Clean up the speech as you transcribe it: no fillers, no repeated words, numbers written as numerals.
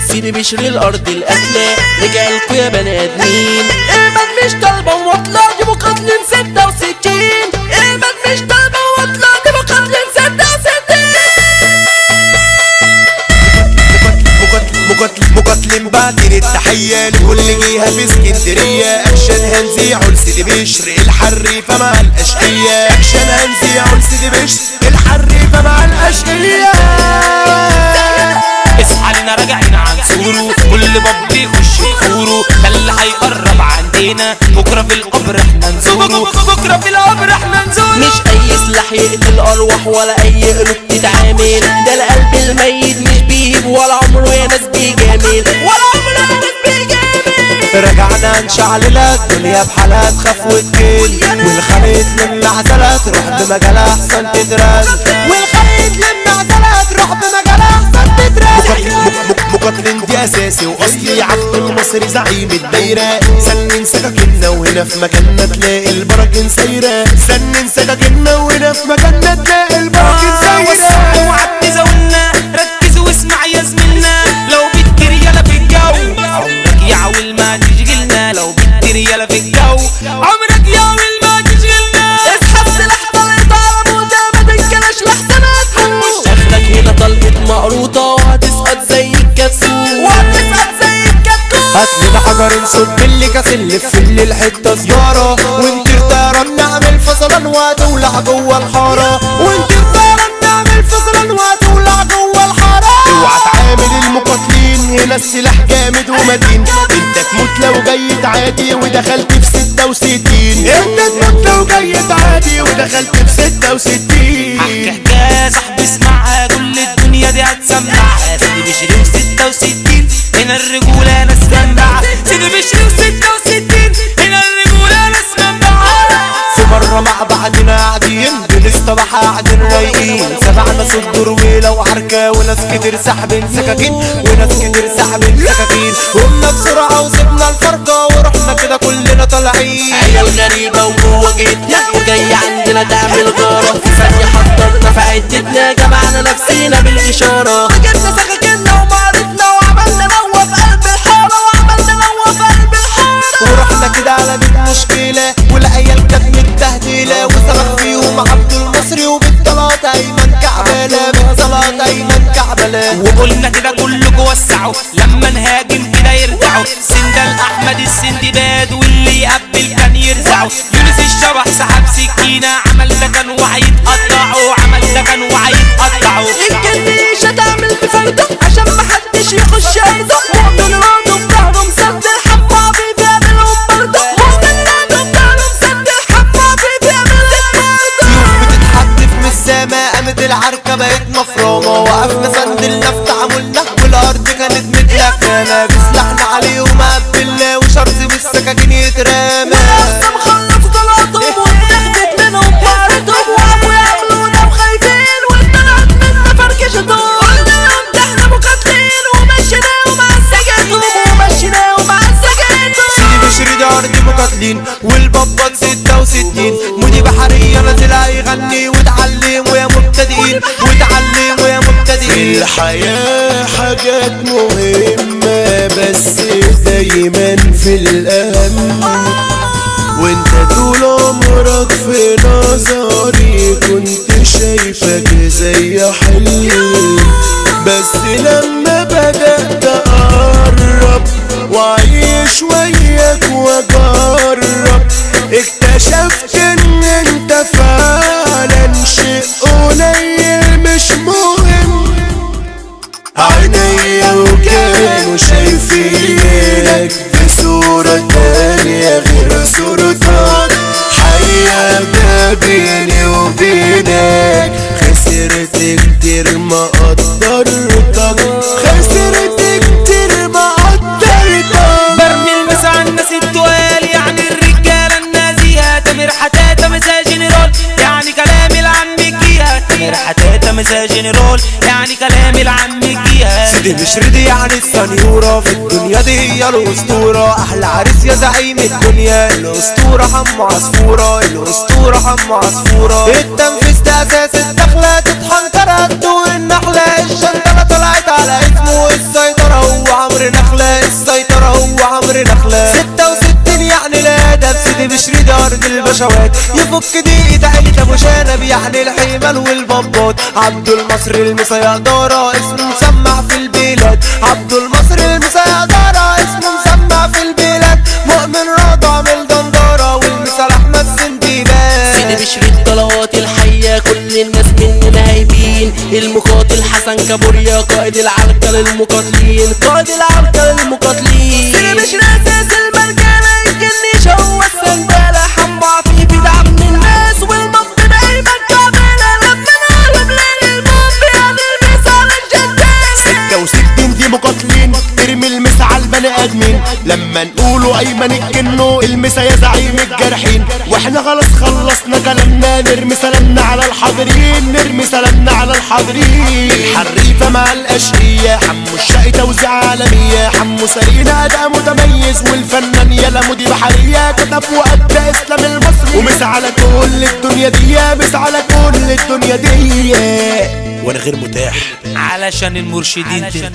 سيدي بشري الارض الاكلة رجالكوا يا بني ادمين. ايمن مش طالبة ومطلع دي مقاتلين 66. ايمن مش طالبة ومطلع دي مقاتلين 66. مقاتلين بعدين التحية لكل جهة في اسكندرية. اكشن هنزيعه لسيدي بشر الحريفة مع الاشقية. اكشن هنزيعه لسيدي بشر الحريفة مع الاشقية. اصحى لنا راجعين عن سوره، كل باب بيخش بخوره. ده اللي هيقرب عندنا بكره في القبر احنا نزوره. بكره في القبر احنا نزوره. مش اي سلاح يقتل ارواح ولا اي قلوب تتعامل. ده القلب الميت مش بيهيب ولا عمره يا ناس بيجامل، ولا عمره يا ناس بيجامل. رجعنا نشعللها الدنيا بحالها تخاف وتكل. والخليط لما عزلها تروح بمجالها احسن تترن. والخليط لما عزلها تروح بمجالها احسن تترن. مقاتلين دي اساسي واصلي عبد المصري زعيم الدايره. سنن سكاكيننا وهنا في مكاننا تلاقي البراكين سايره. سنن سكاكيننا وهنا في مكاننا تلاقي البراكين سايره. اوعى تزاولنا ركز واسمع يا زميلنا. لو بتطير يلا في الجو عمرك يا عويل ما تشغلنا. لو بتطير يلا في الجو عمرك يا عويل ما تشغلنا. اسحب سلاح طلقت على موتى ما تنكلش لحسنات. شكلك هنا طلقت مقروطة وهتسقط زي الكتكوت. وهتسقط زي الكتكوت. هاتلنا حجر نصب اللي كاسل نلف اللي الحته زياره. ونطير طيران نعمل فصلان وهتولع جوه الحاره. ونطير طيران نعمل فصلان وهتولع جوه الحاره. اوعى تعامل المقاتلين هنا السلاح جامد ومتين. انت تموت لو جاي تعادي ودخلت في 66. انت تموت لو جاي تعادي ودخلت في 66. احكي حكايه صاحبي اسمعها كل الدنيا دي هتسمعها. سيدي بشري و66 هنا الرجوله ناس منبعه. سيدي بشري و66 هنا الرجوله ناس منبعه. في مرة مع بعضنا قاعدين بنصطبح قاعدين رايقين. سمعنا صوت درويلة وعركة وناس كتير سحبين سكاكين. وناس كتير سحبين سكاكين. قمنا بسرعة وسبنا الفرقة ورحنا كده كلنا طالعين. عيال غريبة وجوه جيتنا وجاية عندنا تعمل غارة. في ثانية حضرنا في عدتنا جمعنا نفسينا بالإشارة. جبنا سكاكيننا ومعرتنا وعملنا نوة في قلب الحارة. وعملنا نوة في قلب الحارة. ورحنا كده على بيت مشكلة والعيال كانت متبهدلة. وصرخ فيهم عبد المصري وبالطلات أيمن كعبلة. بالطلات أيمن كعبلة. وقلنا كده كلكوا وسعوا لما نهاجم كده يرجعوا. سندال احمد السندباد واللي يقبل كان يرزعوا. يونس الشبح سحب سكينه عمل ده كان وهيتقطعوا. عمل ده كان وهيتقطعوا. الجنيش هتعمل بفرده عشان محدش يخش ارضه. مؤمن راضه بظهره مسد الحمى بيعملهم برده. مؤمن راضه بظهره مسد الحمى بيعملهم برده. سيوف بتتحدف من السما قامت العركة بقت مفرمة. وقفنا سندلنا في تعاملنا والأرض كانت متلكنة. بسلاحنا عليهم قبلنا وشرط بالسكاكين يترمى. ولسه مخلص طلعتهم واتاخدت منهم بارتهم. وقفوا يعملونا وخايفين واتطلعت منا فركشتهم. قلنا لهم ده احنا مقاتلين ومشيناهم مع السجاير. ومشيناهم مع السجاير. سيدي بشري دي أرض مقاتلين والبابات 66. مودي بحرية نازل هيغني وتعلم ويا مبتدئين. وتعلم ويا مبتدئين. الحياة حاجات مهمة بس دايما في الأهم. وانت طول عمرك في نظري كنت شايفك زي حلم. بس لما بدأت أقرب وأعيش وياك وأجرب اكتشفت إن انت فعلا شيء قليل مش مهم. عينيا وكانوا شايفينك في صورة تانية غير صورتك. حياتنا بيني وبينك خسرت كتير ما قدرتك. خسرت كتير ما قدرتك. برمي المس على الناس التقال يعني الرجالة النازية. تامر حتاته مسا جنرال يعني كلام العم الجيهة. تامر حتاته مسا جنرال يعني كلام العم الجيهة. سيدي بشري دي يعني السنيورة في الدنيا دي هي الأسطورة. أحلى عريس يا زعيم الدنيا الأسطورة حمو عصفورة. الأسطورة حمو عصفورة. التنفيذ ده أساس الدخلة تتحنكر هتدوق النحلة. الشنطة طلعت الرشوات يفك دقيقة عيلة ابو شنب يعني الحمل والبمبات. عبد المصري المسيطرة اسمه مسمع في البلاد. عبد المصري المسيطرة اسمه مسمع في البلاد. مؤمن رضا من الدندرة والمثال احمد سندباد. سيدي بشر الطلوات الحية كل الناس مننا هايبين. المقاتل حسن كابوريا قائد العركة للمقاتلين. قائد العركة للمقاتلين. سيدي بشر اساس المرجلة الجنيش هو السندالة. حمو عفيفي دعم الناس والمب دايما كاملة. لما نقلب ليل المب يعني المثال الجدال. 66 دي مقاتلين ترمي المسا على البني ادمين. لما نقولوا ايمن الجنو المسا يا زعيم الجرحين. واحنا خلاص خلصنا كلامنا نرمي سلامنا على الحاضرين. نرمي سلامنا على الحاضرين. الحريفه مع الاشقيه حمو الشقي توزيع عالميه. حمو سرينا اداء متميز والفنان يلا مودي بحريه. كتب وادى اسلام المصري ومس على كل الدنيا دي. مس على كل الدنيا دي وانا غير متاح علشان المرشدين ترتاح.